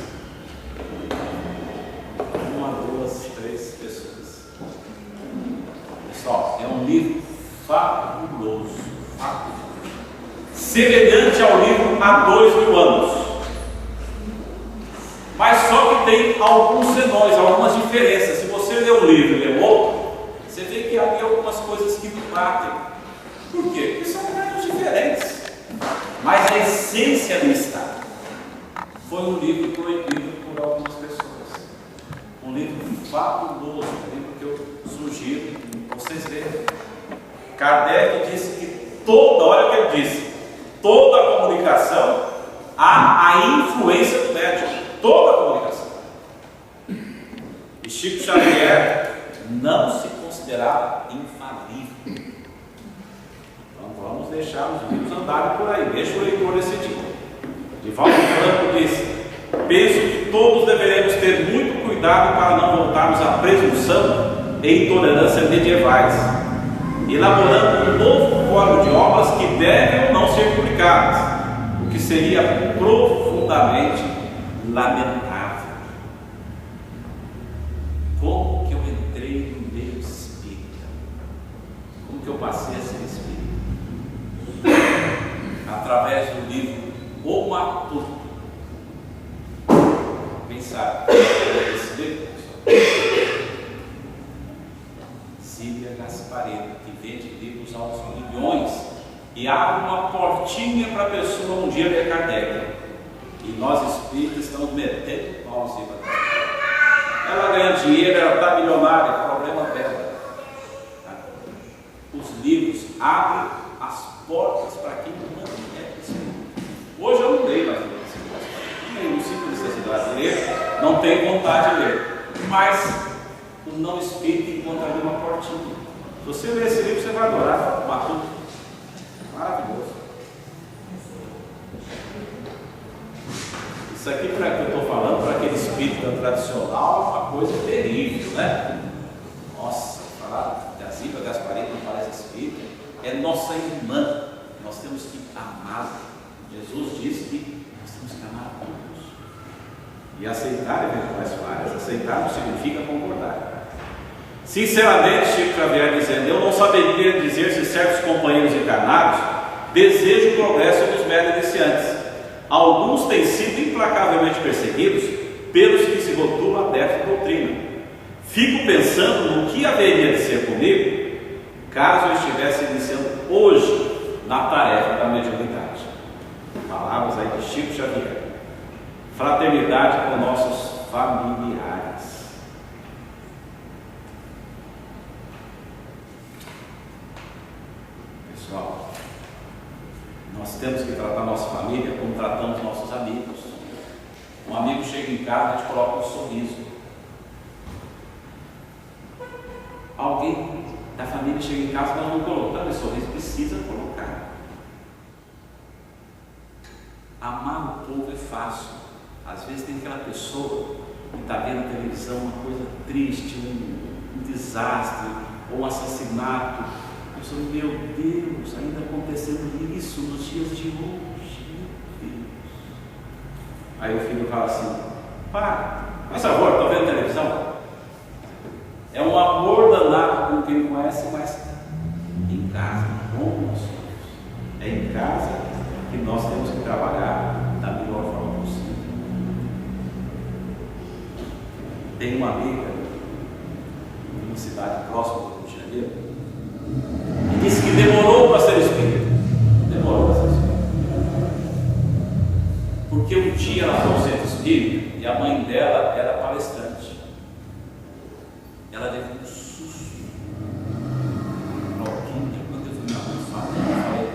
Uma, duas, três pessoas. Pessoal, é um livro fabuloso, fabuloso. Semelhante ao livro Há 2000 anos. Mas só que tem alguns senões, algumas diferenças. Se você lê um livro e lê outro, você vê que havia algumas coisas que não batem. Por quê? Porque são mundos diferentes. Mas a essência do Estado foi um livro proibido por algumas pessoas. Um livro fabuloso, um livro que eu sugiro vocês verem. Kardec disse que olha o que ele disse, toda a comunicação há a influência do médium. Toda a comunicação. E Chico Xavier não se considerava infalível. Então vamos deixar os livros andarem por aí, deixa o leitor decidir. Divaldo Franco disse: penso que todos deveremos ter muito cuidado para não voltarmos à presunção e intolerância medievais, elaborando um novo código de obras que devem ou não ser publicadas, o que seria profundamente lamentável. Como que eu entrei no meio espírita? Como que eu passei a ser espírita? Através do livro O Matuto. Quem sabe esse livro? Zília Gasparetto, que vende livros aos milhões e abre uma portinha para a pessoa um dia ler Kardec. E nós espíritas estamos metendo pau em cima dela. Ela ganha dinheiro, ela está milionária, é problema dela. Os livros abrem as portas para quem não é espírita. Hoje eu não leio mais livros, não tenho simples necessidade de ler, não tenho vontade de ler, mas o não espírita encontra ali uma portinha. Se você ler esse livro, você vai adorar. Matuto, maravilhoso. Isso aqui que eu estou falando para aquele espírita tradicional é uma coisa terrível, né? Nossa, falar da Zília Gasparetto não parece espírita, é nossa irmã, nós temos que amá-la. Jesus disse que nós temos que amar a todos e aceitar eventuais falhas. Aceitar não significa concordar. Sinceramente, Chico Xavier dizendo: eu não saberia dizer se certos companheiros encarnados desejam o progresso dos médios iniciantes. Alguns têm sido implacavelmente perseguidos pelos que se rotulam adeptos de doutrina. Fico pensando no que haveria de ser comigo caso eu estivesse iniciando hoje na tarefa da mediunidade. Palavras aí de Chico Xavier. Fraternidade com nossos familiares. Pessoal, nós temos que tratar nossa família como tratamos nossos amigos. Um amigo chega em casa e a gente coloca um sorriso. Alguém da família chega em casa e nós não colocamos esse sorriso, precisa colocar. Amar o povo é fácil. Às vezes tem aquela pessoa que está vendo na televisão uma coisa triste, um desastre, ou um assassinato. A pessoa, meu Deus, ainda acontecendo isso nos dias de hoje, meu Deus. Aí o filho fala assim: pai, faz favor, estou vendo televisão. É um amor danado com quem conhece, mas em casa, como nós somos. É em casa que nós temos que trabalhar da melhor forma possível. Tem uma amiga em uma cidade próxima do Rio de Janeiro e disse que demorou para ser espírita. Demorou para ser espírita. Porque um dia ela foi ao centro espírita e a mãe dela era palestrante. Ela teve um susto. Quando eu vi minha mãe falando, eu falei: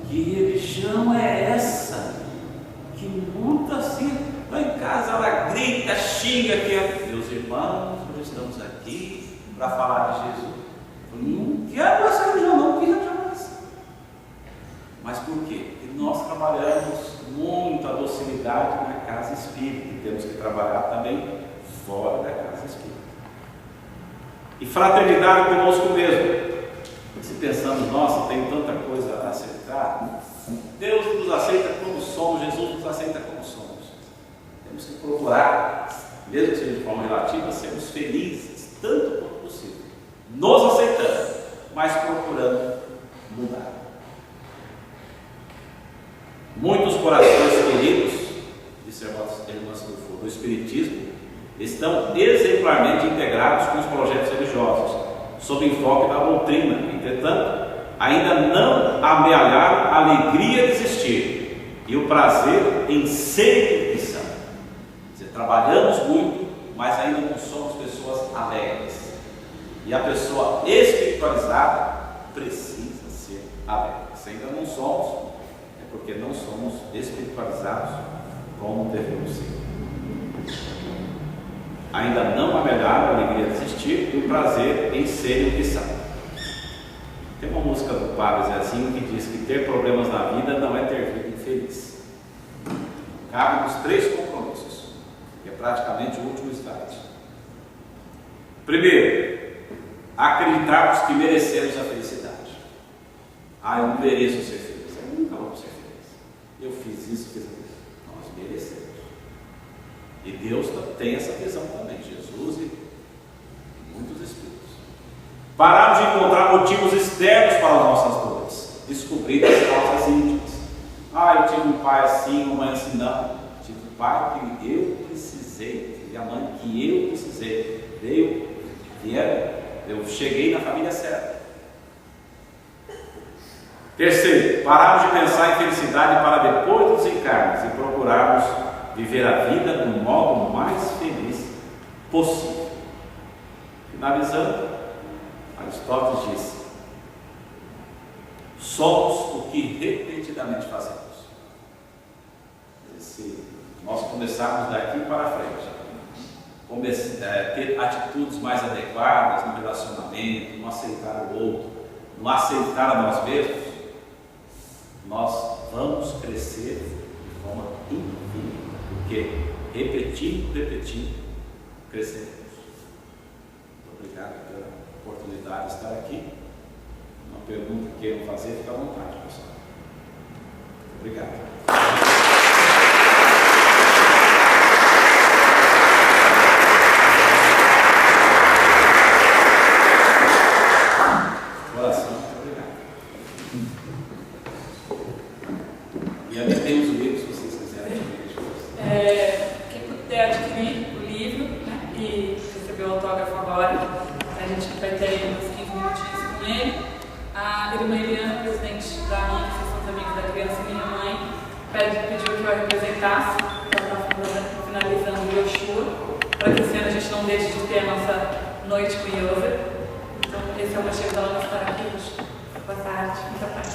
que religião é essa? Que muda assim. Lá em casa ela grita, xinga, que meus irmãos, nós estamos aqui para falar de Jesus. Eu não quero essa religião, não quero jamais. Mas por quê? Porque nós trabalhamos muito a docilidade na casa espírita e temos que trabalhar também fora da casa espírita. E fraternidade conosco mesmo. Se pensamos, nossa, tem tanta coisa a aceitar, Deus nos aceita como somos, Jesus nos aceita como somos. Temos que procurar, mesmo que seja de forma relativa, sermos felizes, tanto quanto possível, nos aceitando, mas procurando mudar. Muitos corações queridos, disse irmãs do Espiritismo, estão exemplarmente integrados com os projetos religiosos, sob enfoque da doutrina. Entretanto, ainda não amealharam a alegria de existir e o prazer em ser o que são. Quer dizer, trabalhamos muito, mas ainda não somos pessoas alegres. E a pessoa espiritualizada precisa ser alegre. Se ainda não somos, é porque não somos espiritualizados como devemos ser. Ainda não amealharam a alegria de existir e o prazer em ser o que são. Tem uma música do Padre Zezinho que diz que ter problemas na vida não é ter vida infeliz. Cabe nos 3 compromissos, que é praticamente o último slide. Primeiro, acreditarmos que merecemos a felicidade. Eu não mereço ser feliz. Eu nunca vou ser feliz. Eu fiz isso, fiz aquilo. Nós merecemos. E Deus tem essa visão também, Jesus e muitos espíritos. Pararmos de encontrar motivos externos para as nossas dores, descobrir as causas íntimas. Eu tive um pai assim, uma mãe assim. Não, tive um pai que eu precisei, tive a mãe que eu precisei. Eu cheguei na família certa. Terceiro, pararmos de pensar em felicidade para depois dos encarnes e procurarmos viver a vida do modo mais feliz possível. Finalizando, Aristóteles disse: somos o que repetidamente fazemos. Se nós começarmos daqui para frente, ter atitudes mais adequadas no relacionamento, no aceitar o outro, no aceitar a nós mesmos, nós vamos crescer de forma infinita. Porque repetindo, cresceremos. Muito obrigado pela oportunidade de estar aqui. Uma pergunta que queiram fazer, fica à vontade, pessoal. Obrigado. Coração, muito obrigado. E ali tem os livros, se vocês quiserem adquirir. Quem puder adquirir o livro, né, e receber o autógrafo agora, a gente vai ter uns 15 minutinhos com ele. A irmã Eliana, presidente da AMIC, Associação dos Amigos da Criança e minha mãe, pediu que eu a representasse, ela está finalizando o Yoshua, para que esse ano a gente não deixe de ter a nossa noite com Yoga. Então, esse é o motivo dela não estar aqui hoje. Boa tarde, muita paz.